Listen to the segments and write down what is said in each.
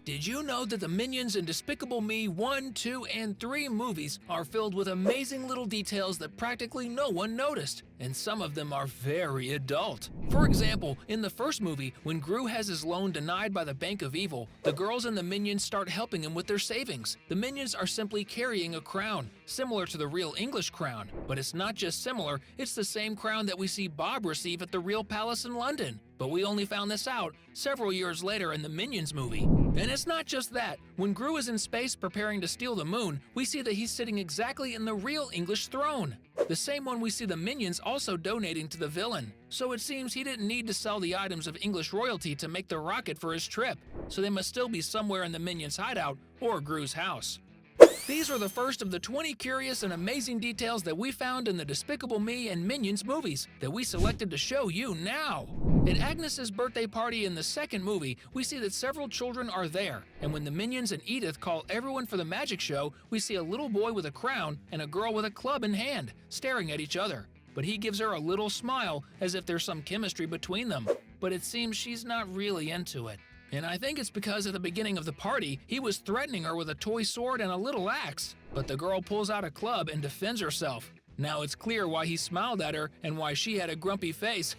Did you know that the Minions in Despicable Me 1, 2, and 3 movies are filled with amazing little details that practically no one noticed, and some of them are very adult. For example, in the first movie, when Gru has his loan denied by the Bank of Evil, the girls and the Minions start helping him with their savings. The Minions are simply carrying a crown, similar to the real English crown, but it's not just similar, it's the same crown that we see Bob receive at the real palace in London. But we only found this out several years later in the Minions movie. And it's not just that. When Gru is in space preparing to steal the moon, we see that he's sitting exactly in the real English throne, the same one we see the Minions also donating to the villain. So it seems he didn't need to sell the items of English royalty to make the rocket for his trip, so they must still be somewhere in the Minions' hideout or Gru's house. These are the first of the 20 curious and amazing details that we found in the Despicable Me and Minions movies that we selected to show you now. At Agnes's birthday party in the second movie, we see that several children are there, and when the Minions and Edith call everyone for the magic show, we see a little boy with a crown and a girl with a club in hand, staring at each other. But he gives her a little smile as if there's some chemistry between them, but it seems she's not really into it. And I think it's because at the beginning of the party, he was threatening her with a toy sword and a little axe. But the girl pulls out a club and defends herself. Now it's clear why he smiled at her and why she had a grumpy face.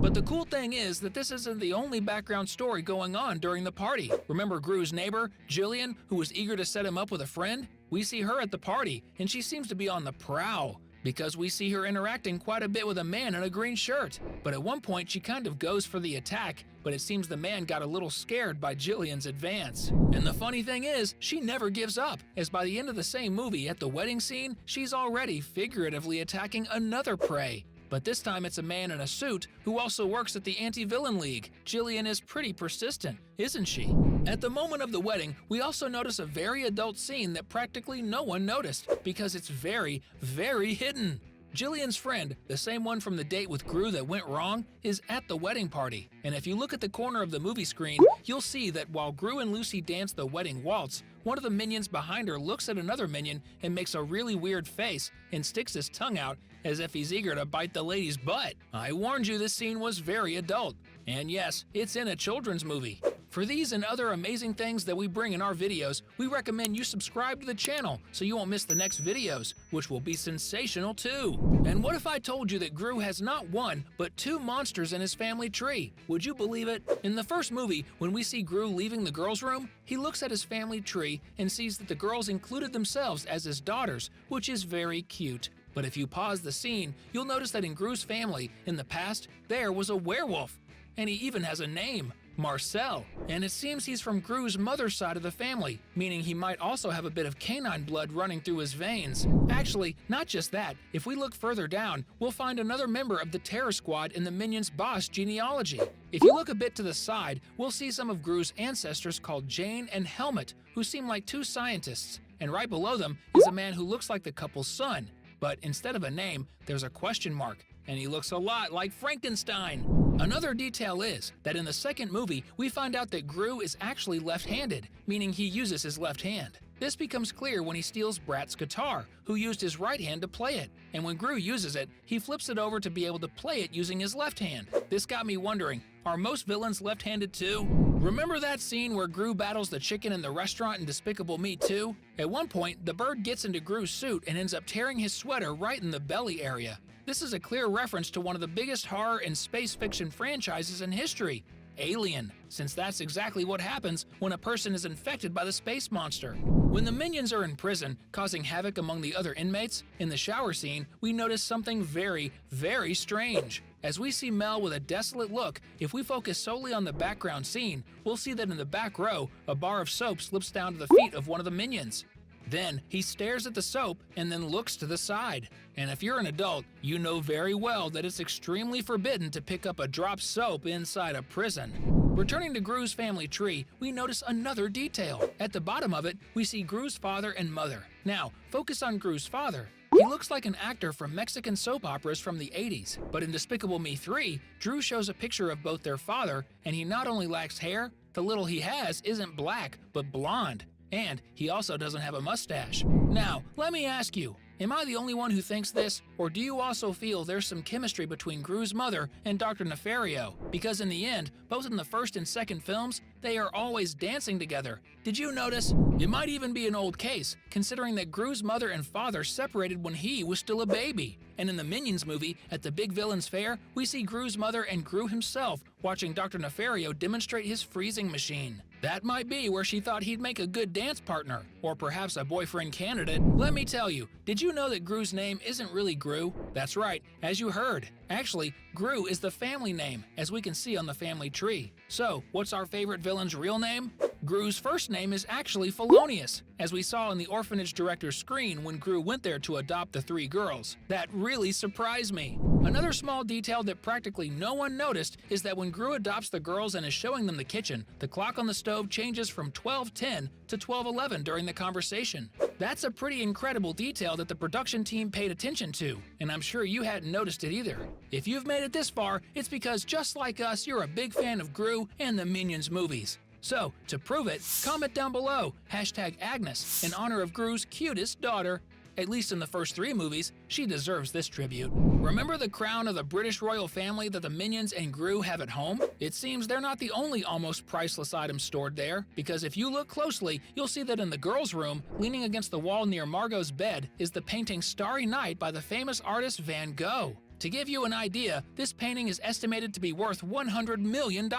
But the cool thing is that this isn't the only background story going on during the party. Remember Gru's neighbor, Jillian, who was eager to set him up with a friend? We see her at the party, and she seems to be on the prowl, because we see her interacting quite a bit with a man in a green shirt. But at one point she kind of goes for the attack, but it seems the man got a little scared by Jillian's advance. And the funny thing is, she never gives up, as by the end of the same movie, at the wedding scene, she's already figuratively attacking another prey. But this time it's a man in a suit who also works at the Anti-Villain League. Jillian is pretty persistent, isn't she? At the moment of the wedding, we also notice a very adult scene that practically no one noticed, because it's very, very hidden. Jillian's friend, the same one from the date with Gru that went wrong, is at the wedding party. And if you look at the corner of the movie screen, you'll see that while Gru and Lucy dance the wedding waltz, one of the minions behind her looks at another minion and makes a really weird face and sticks his tongue out as if he's eager to bite the lady's butt. I warned you this scene was very adult. And yes, it's in a children's movie. For these and other amazing things that we bring in our videos, we recommend you subscribe to the channel so you won't miss the next videos, which will be sensational too. And what if I told you that Gru has not one, but 2 monsters in his family tree? Would you believe it? In the first movie, when we see Gru leaving the girls' room, he looks at his family tree and sees that the girls included themselves as his daughters, which is very cute. But if you pause the scene, you'll notice that in Gru's family, in the past, there was a werewolf. And he even has a name, Marcel. And it seems he's from Gru's mother's side of the family, meaning he might also have a bit of canine blood running through his veins. Actually, not just that, if we look further down, we'll find another member of the Terror Squad in the Minions' boss genealogy. If you look a bit to the side, we'll see some of Gru's ancestors called Jane and Helmut, who seem like 2 scientists. And right below them is a man who looks like the couple's son. But instead of a name, there's a question mark, and he looks a lot like Frankenstein. Another detail is that in the second movie, we find out that Gru is actually left-handed, meaning he uses his left hand. This becomes clear when he steals Brat's guitar, who used his right hand to play it. And when Gru uses it, he flips it over to be able to play it using his left hand. This got me wondering, are most villains left-handed too? Remember that scene where Gru battles the chicken in the restaurant in Despicable Me 2? At one point, the bird gets into Gru's suit and ends up tearing his sweater right in the belly area. This is a clear reference to one of the biggest horror and space fiction franchises in history, Alien, since that's exactly what happens when a person is infected by the space monster. When the minions are in prison, causing havoc among the other inmates, in the shower scene, we notice something very, very strange. As we see Mel with a desolate look, if we focus solely on the background scene, we'll see that in the back row, a bar of soap slips down to the feet of one of the minions. Then he stares at the soap and then looks to the side. And if you're an adult, you know very well that it's extremely forbidden to pick up a drop soap inside a prison. Returning to Gru's family tree, we notice another detail. At the bottom of it, we see Gru's father and mother. Now, focus on Gru's father. He looks like an actor from Mexican soap operas from the 80s. But in Despicable Me 3, Drew shows a picture of both their father, and he not only lacks hair, the little he has isn't black, but blonde. And he also doesn't have a mustache. Now, let me ask you, am I the only one who thinks this, or do you also feel there's some chemistry between Grus' mother and Dr. Nefario? Because in the end, both in the first and second films, they are always dancing together. Did you notice? It might even be an old case, considering that Grus' mother and father separated when he was still a baby. And in the Minions movie, at the Big Villains Fair, we see Grus' mother and Gru himself watching Dr. Nefario demonstrate his freezing machine. That might be where she thought he'd make a good dance partner, or perhaps a boyfriend candidate. Let me tell you, did you know that Grus' name isn't really Gru? That's right, as you heard. Actually, Gru is the family name, as we can see on the family tree. So, what's our favorite villain's real name? Gru's first name is actually Felonious, as we saw in the orphanage director's screen when Gru went there to adopt the 3 girls. That really surprised me. Another small detail that practically no one noticed is that when Gru adopts the girls and is showing them the kitchen, the clock on the stove changes from 12:10 to 12:11 during the conversation. That's a pretty incredible detail that the production team paid attention to, and I'm sure you hadn't noticed it either. If you've made it this far, it's because just like us, you're a big fan of Gru and the Minions movies. So, to prove it, comment down below, #Agnes, in honor of Gru's cutest daughter. At least in the first 3 movies, she deserves this tribute. Remember the crown of the British royal family that the Minions and Gru have at home? It seems they're not the only almost priceless items stored there, because if you look closely, you'll see that in the girls' room, leaning against the wall near Margot's bed, is the painting Starry Night by the famous artist Van Gogh. To give you an idea, this painting is estimated to be worth $100 million.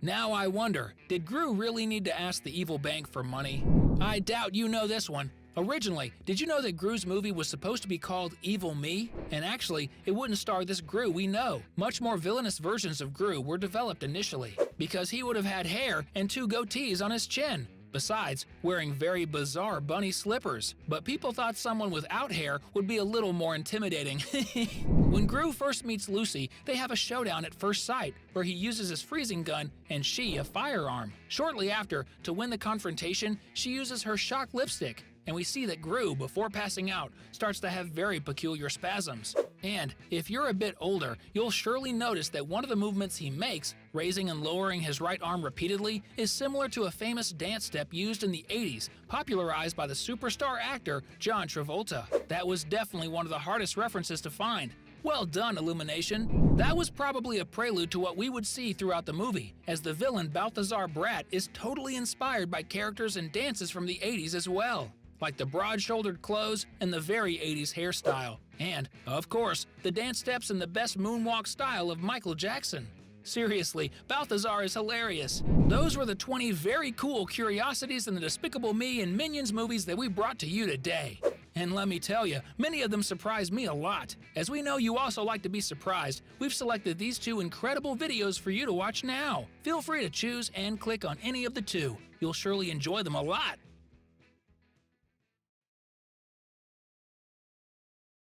Now I wonder, did Gru really need to ask the evil bank for money? I doubt you know this one. Originally, did you know that Gru's movie was supposed to be called Evil Me? And actually, it wouldn't star this Gru we know. Much more villainous versions of Gru were developed initially, because he would have had hair and 2 goatees on his chin. Besides, wearing very bizarre bunny slippers. But people thought someone without hair would be a little more intimidating. When Gru first meets Lucy, they have a showdown at first sight, where he uses his freezing gun and she a firearm. Shortly after, to win the confrontation, she uses her shock lipstick, and we see that Gru, before passing out, starts to have very peculiar spasms. And if you're a bit older, you'll surely notice that one of the movements he makes, raising and lowering his right arm repeatedly, is similar to a famous dance step used in the 80s, popularized by the superstar actor John Travolta. That was definitely one of the hardest references to find. Well done, Illumination! That was probably a prelude to what we would see throughout the movie, as the villain Balthazar Brat is totally inspired by characters and dances from the 80s as well, like the broad-shouldered clothes and the very 80s hairstyle. And, of course, the dance steps and the best moonwalk style of Michael Jackson. Seriously, Balthazar is hilarious. Those were the 20 very cool curiosities in the Despicable Me and Minions movies that we brought to you today. And let me tell you, many of them surprised me a lot. As we know you also like to be surprised, we've selected these 2 incredible videos for you to watch now. Feel free to choose and click on any of the 2. You'll surely enjoy them a lot.